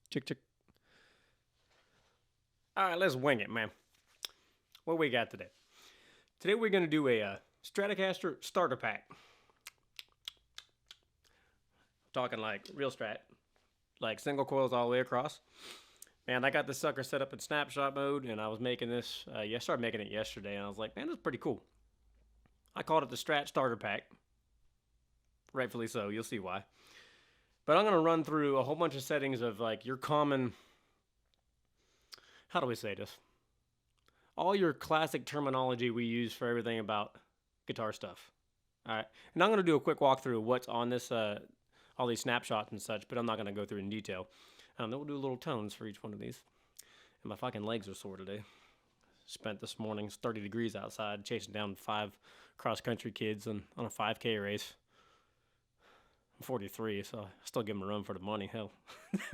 Chick, chick. All right, let's wing it, man. What we got today? Today we're going to do a Stratocaster starter pack. Talking like real Strat. Like single coils all the way across. Man, I got this sucker set up in snapshot mode, and I was making this, I started making it yesterday, and I was like, man, this is pretty cool. I called it the Strat starter pack. Rightfully so, you'll see why. But I'm going to run through a whole bunch of settings of like your common, how do we say this? All your classic terminology we use for everything about guitar stuff. All right, and I'm going to do a quick walkthrough of what's on this, all these snapshots and such, but I'm not going to go through in detail. Then we'll do little tones for each one of these. And my fucking legs are sore today. Spent this morning, it's 30 degrees outside, chasing down 5 cross-country kids on a 5K race. I'm 43, so I still give them a run for the money. Hell,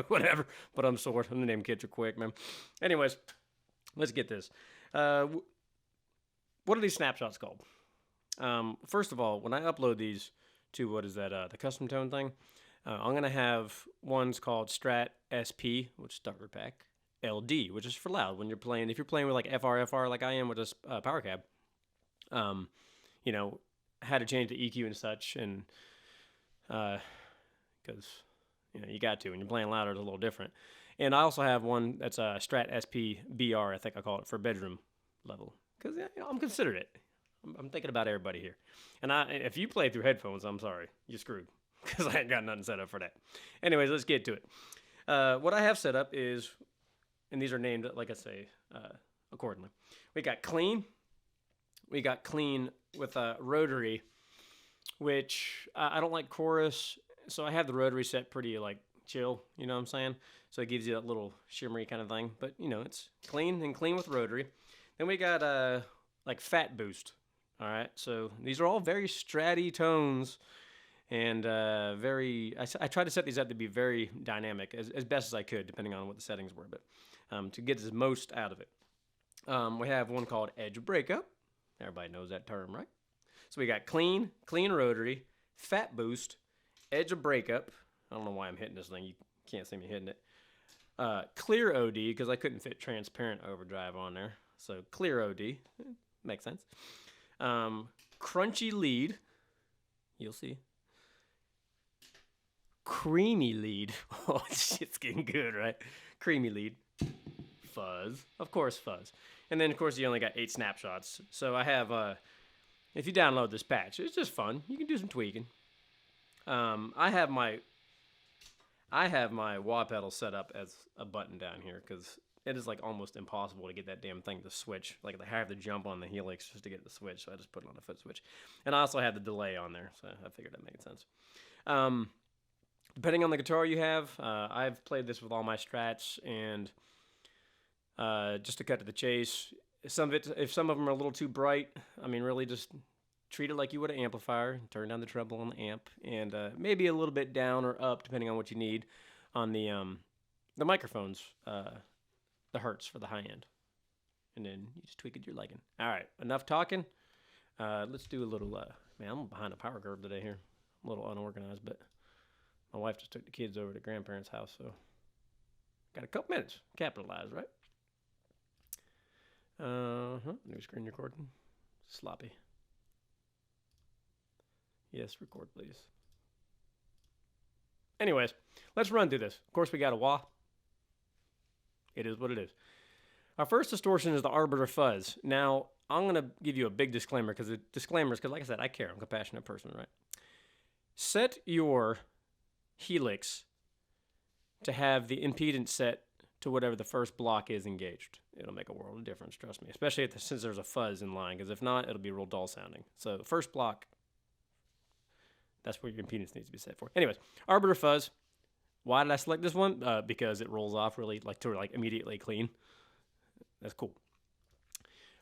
whatever. But I'm sore. I'm the damn kids are quick, man. Anyways, let's get this. What are these snapshots called? First of all, when I upload these to, what is that, the Customtone thing, I'm going to have ones called Strat SP, which is starter pack, LD, which is for loud. When you're playing, if you're playing with like FR like I am with this power cab, you know, how to change the EQ and such, and because, you know, you got to. When you're playing louder, it's a little different. And I also have one that's a Strat SP BR, I think I call it, for bedroom level. Because, you know, I'm considerate. I'm thinking about everybody here. And if you play through headphones, I'm sorry. You're screwed. Because I ain't got nothing set up for that. Anyways, let's get to it. What I have set up is, and these are named, like I say, accordingly. We got clean. We got clean with a rotary, which I don't like chorus. So I have the rotary set pretty, like, chill. You know what I'm saying? So it gives you that little shimmery kind of thing. But, you know, it's clean and clean with rotary. Then we got, like, fat boost. All right? So these are all very stratty tones. And I tried to set these up to be very dynamic, as best as I could, depending on what the settings were, but to get the most out of it. We have one called edge breakup. Everybody knows that term, right? So we got clean rotary, fat boost, edge of breakup. I don't know why I'm hitting this thing. You can't see me hitting it. Clear OD, because I couldn't fit transparent overdrive on there. So clear OD. Makes sense. Crunchy lead. You'll see. Creamy lead. Oh, shit's getting good, right? Creamy lead. Fuzz. Of course, fuzz. And then, of course, you only got 8 snapshots. So I have, if you download this patch, it's just fun. You can do some tweaking. I have my wah pedal set up as a button down here because it is like almost impossible to get that damn thing to switch. Like I have to jump on the Helix just to get it to switch, so I just put it on a foot switch. And I also had the delay on there, so I figured that made sense. Depending on the guitar you have, I've played this with all my Strats, and just to cut to the chase, if some of them are a little too bright, I mean, really just treat it like you would an amplifier. Turn down the treble on the amp, and maybe a little bit down or up, depending on what you need, on the microphones, the hertz for the high end. And then you just tweak it to your liking. All right, enough talking. Let's do a little, man, I'm behind a power curve today here. A little unorganized, but my wife just took the kids over to grandparents' house, so got a couple minutes. Capitalize, right? New screen recording. Sloppy. Yes, record, please. Anyways, let's run through this. Of course, we got a wah. It is what it is. Our first distortion is the arbiter fuzz. Now, I'm going to give you a big disclaimer, because like I said, I care. I'm a compassionate person, right? Set your Helix to have the impedance set to whatever the first block is engaged. It'll make a world of difference, trust me. Especially since there's a fuzz in line, because if not, it'll be real dull sounding. So first block, that's where your impedance needs to be set for. Anyways, arbiter fuzz. Why did I select this one? Because it rolls off really immediately clean. That's cool.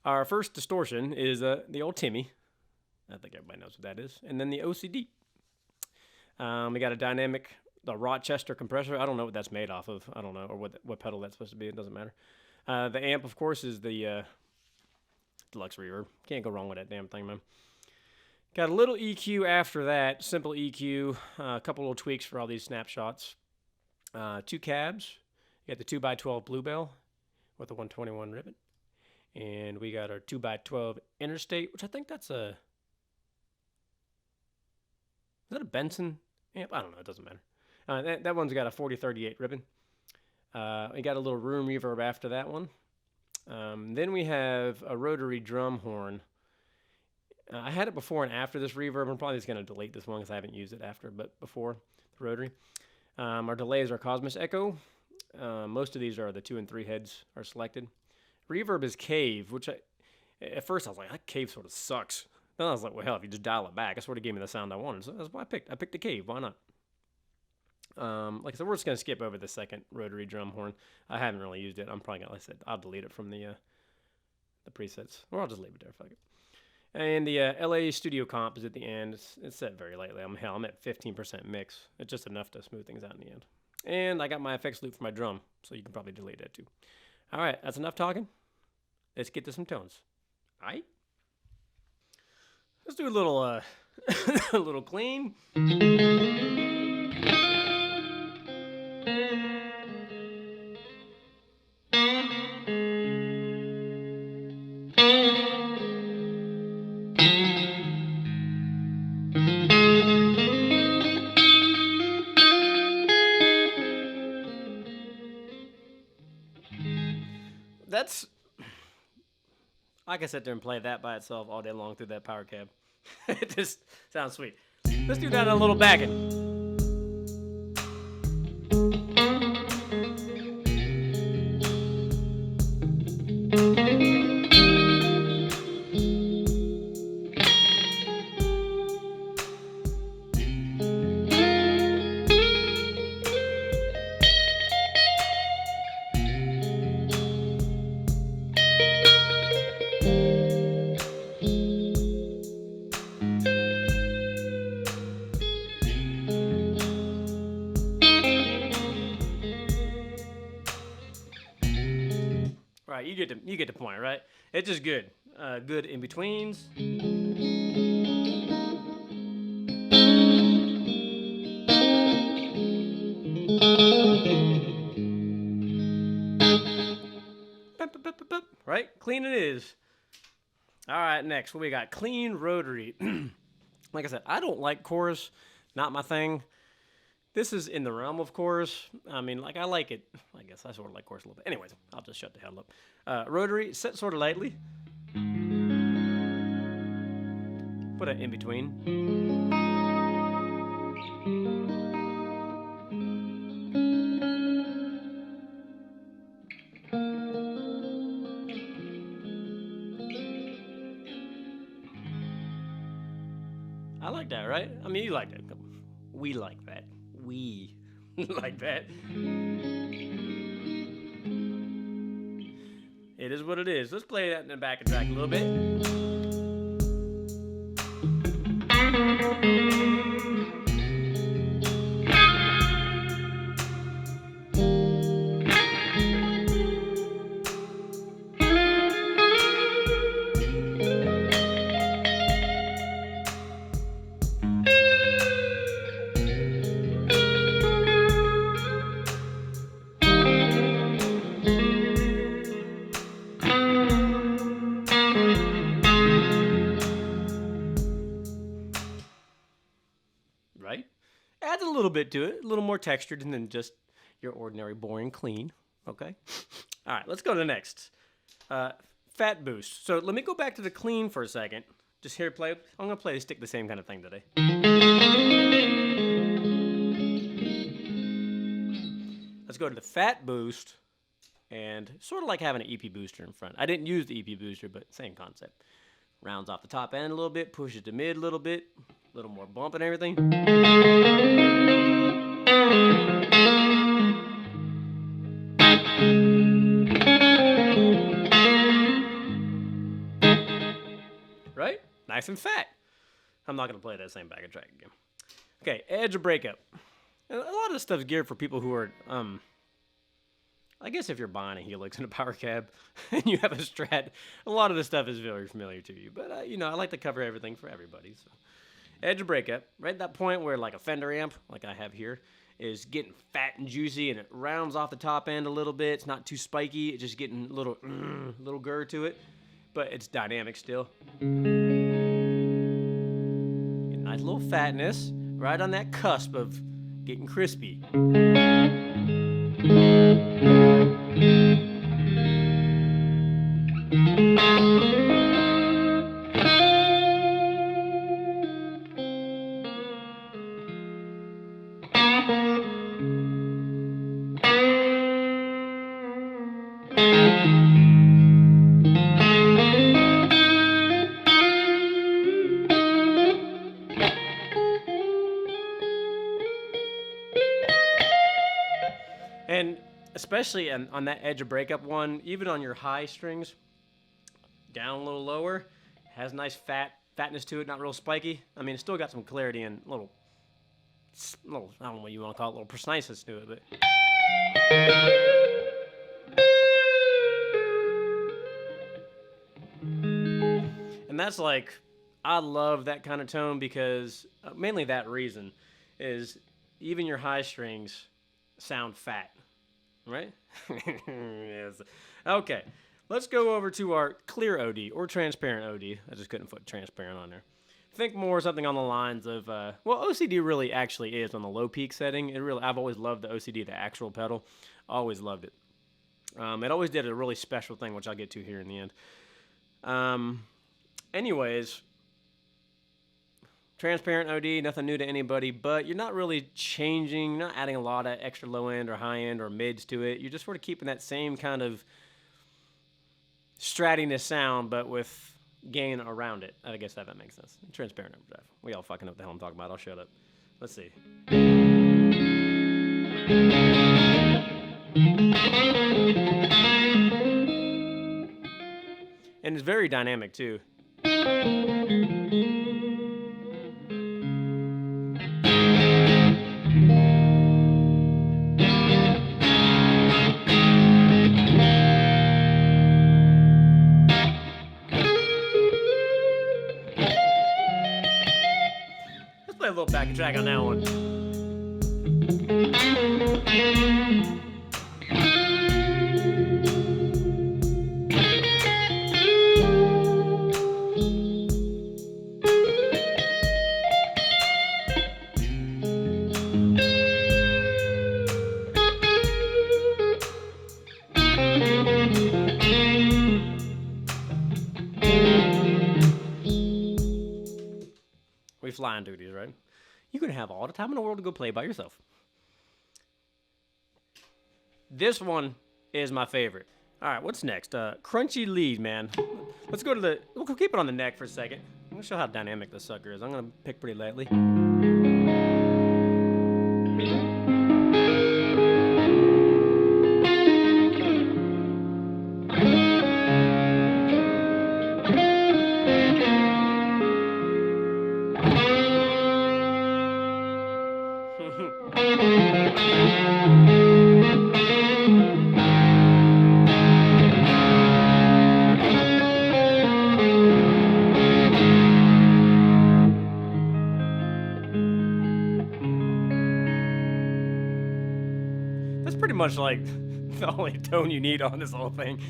Our first distortion is the old Timmy. I think everybody knows what that is. And then the OCD. We got a dynamic, the Rochester compressor. I don't know what that's made off of. I don't know, or what pedal that's supposed to be. It doesn't matter. The amp, of course, is the deluxe reverb. Can't go wrong with that damn thing, man. Got a little EQ after that, simple EQ, a couple little tweaks for all these snapshots. 2 cabs, You got the 2x12 Bluebell with a 121 ribbon. And we got our 2x12 Interstate, which I think that's a... Is that a Benson amp? I don't know. It doesn't matter. That one's got a 4038 ribbon. We got a little room reverb after that one. Then we have a rotary drum horn. I had it before and after this reverb. I'm probably just going to delete this one because I haven't used it after, but before the rotary. Our delays are Cosmos Echo. Most of these are the 2 and 3 heads are selected. Reverb is Cave, which at first I was like, that Cave sort of sucks. Then I was like, well, hell, if you just dial it back, it sort of gave me the sound I wanted. So that's what I picked. I picked the Cave. Why not? Like I said, we're just going to skip over the second rotary drum horn. I haven't really used it. I'm probably going to, like I said, I'll delete it from the presets. Or I'll just leave it there. Fuck it. And the LA Studio Comp is at the end. It's set very lightly. I'm at 15% mix. It's just enough to smooth things out in the end. And I got my effects loop for my drum, so you can probably delete that too. All right, that's enough talking. Let's get to some tones. All right? Let's do a little, a little clean. That's, I can sit there and play that by itself all day long through that power cab. It just sounds sweet. Let's do that in a little backing. Right, you get the point, right? It's just good. Good in betweens. Right? Clean it is. All right, next, what we got? Clean rotary. Like I said, I don't like chorus. Not my thing. This is in the realm of chorus. I mean, like, I like it. I guess I sort of like chorus a little bit. Anyways, I'll just shut the hell up. Rotary, set sort of lightly. Put it in between. I like that, right? I mean, you like that. We like that. We like that. It is what it is. Let's play that in the backing track a little bit. Right? Adds a little bit to it, a little more textured than just your ordinary boring clean. Okay? All right, let's go to the next. Fat boost. So let me go back to the clean for a second. Just here play. I'm going to stick the same kind of thing today. Let's go to the fat boost. And sort of like having an EP booster in front. I didn't use the EP booster, but same concept. Rounds off the top end a little bit, pushes to mid a little bit, a little more bump and everything. Right? Nice and fat. I'm not going to play that same backing track again. Okay, edge or breakup. And a lot of this stuff is geared for people who are, I guess if you're buying a Helix and a power cab and you have a Strat, a lot of this stuff is very familiar to you. But, you know, I like to cover everything for everybody. So, edge or breakup, right at that point where like a Fender amp, like I have here, is getting fat and juicy, and it rounds off the top end a little bit. It's not too spiky. It's just getting a little gur to it, but it's dynamic still. Nice little fatness, right on that cusp of getting crispy. And especially on that edge of breakup one, even on your high strings, down a little lower, has nice fatness to it, not real spiky. I mean, it's still got some clarity and little, I don't know what you want to call it, little preciseness to it, but. And that's like, I love that kind of tone because, mainly that reason, is even your high strings sound fat, right? Yes. Okay, let's go over to our clear OD or transparent OD. I just couldn't put transparent on there. Think more something on the lines of, well, OCD really actually is on the low peak setting. I've always loved the OCD, the actual pedal. Always loved it. It always did a really special thing, which I'll get to here in the end. Anyways, transparent OD, nothing new to anybody, but you're not really changing, not adding a lot of extra low end or high end or mids to it. You're just sort of keeping that same kind of stratiness sound, but with gain around it. I guess that makes sense. Transparent overdrive. We all fucking know what the hell I'm talking about. I'll shut up. Let's see. And it's very dynamic too. A little back track on that one. We flying duties, right? You're going to have all the time in the world to go play by yourself. This one is my favorite. All right, what's next? Crunchy lead, man. Let's go to we'll keep it on the neck for a second. I'm going to show how dynamic this sucker is. I'm going to pick pretty lightly. That's pretty much like the only tone you need on this whole thing.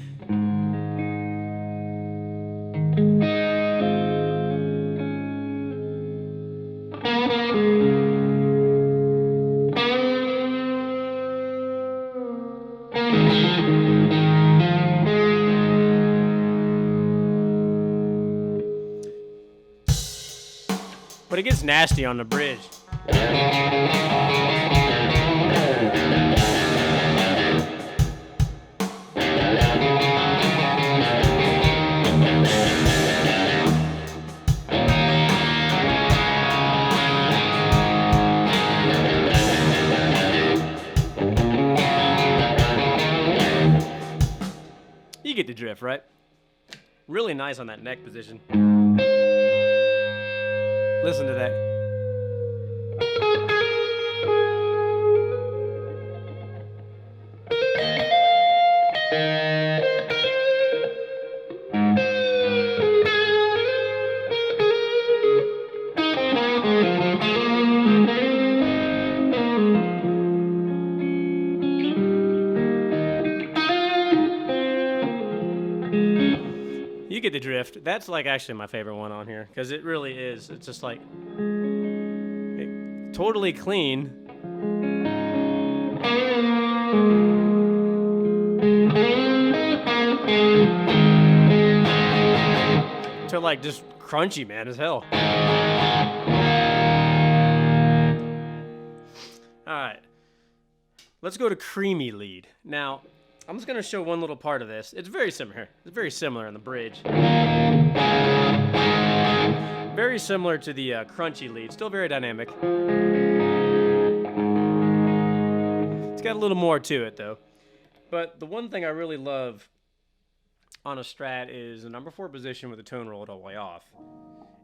But it gets nasty on the bridge. You get the drift, right? Really nice on that neck position. Listen to that. get the drift. That's like actually my favorite one on here because it really is. It's just like totally clean. To like just crunchy, man, as hell. All right, let's go to creamy lead. Now, I'm just gonna show one little part of this. It's very similar. It's very similar in the bridge. Very similar to the crunchy lead. Still very dynamic. It's got a little more to it though. But the one thing I really love on a Strat is the number 4 position with the tone rolled all the way off.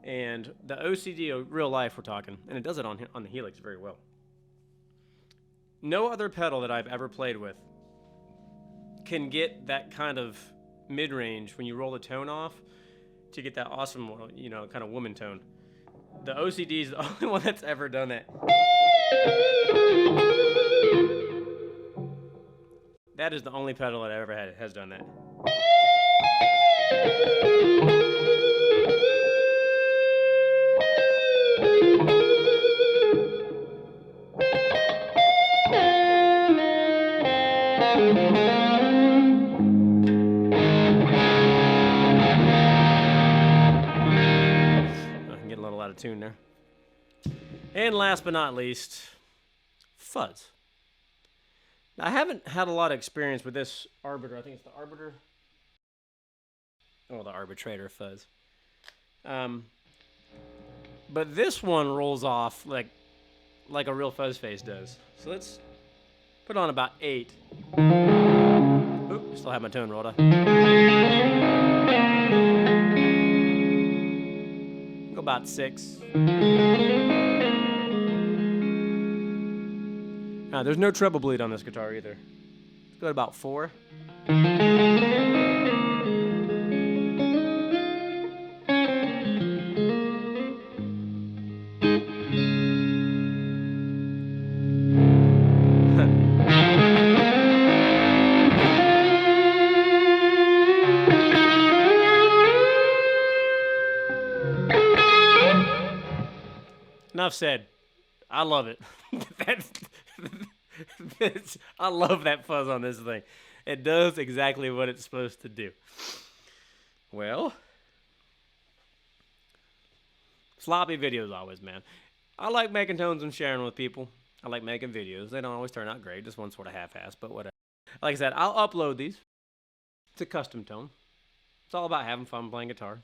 And the OCD of real life we're talking, and it does it on the Helix very well. No other pedal that I've ever played with can get that kind of mid-range when you roll the tone off to get that awesome, you know, kind of woman tone. The OCD is the only one that's ever done that. That is the only pedal that I ever had has done that. I'm getting a little out of tune there. And last but not least, fuzz. Now, I haven't had a lot of experience with this arbiter. I think it's the arbiter. Oh, the arbitrator fuzz. But this one rolls off like a real fuzz face does. So let's put on about 8. Oop, still have my tone rolled up. Go about 6. There's no treble bleed on this guitar either. Let's go at about 4. Enough said. I love it. I love that fuzz on this thing. It does exactly what it's supposed to do. Well, sloppy videos always, man. I like making tones and sharing with people. I like making videos. They don't always turn out great. This one's sort of half-assed, but whatever. Like I said, I'll upload these to Customtone. It's all about having fun playing guitar.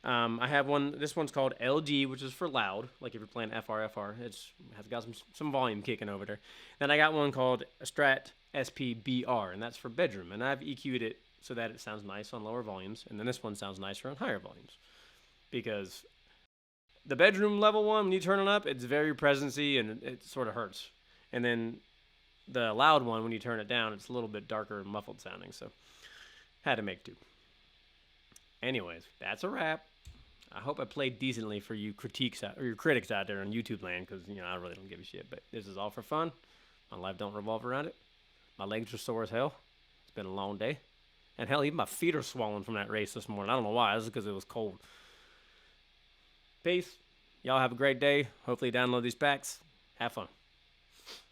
I have one. This one's called LG, which is for loud, like if you're playing FR. It's has got some volume kicking over there. Then I got one called Strat SPBR, and that's for bedroom. And I've EQ'd it so that it sounds nice on lower volumes, and then this one sounds nicer on higher volumes. Because the bedroom level one, when you turn it up, it's very presency and it sort of hurts. And then the loud one, when you turn it down, it's a little bit darker and muffled sounding. So had to make do. Anyways, that's a wrap. I hope I played decently for you critics or your critics out there on YouTube land, because you know I really don't give a shit. But this is all for fun. My life don't revolve around it. My legs are sore as hell. It's been a long day, and hell, even my feet are swollen from that race this morning. I don't know why. This is because it was cold. Peace. Y'all have a great day. Hopefully, you download these packs. Have fun.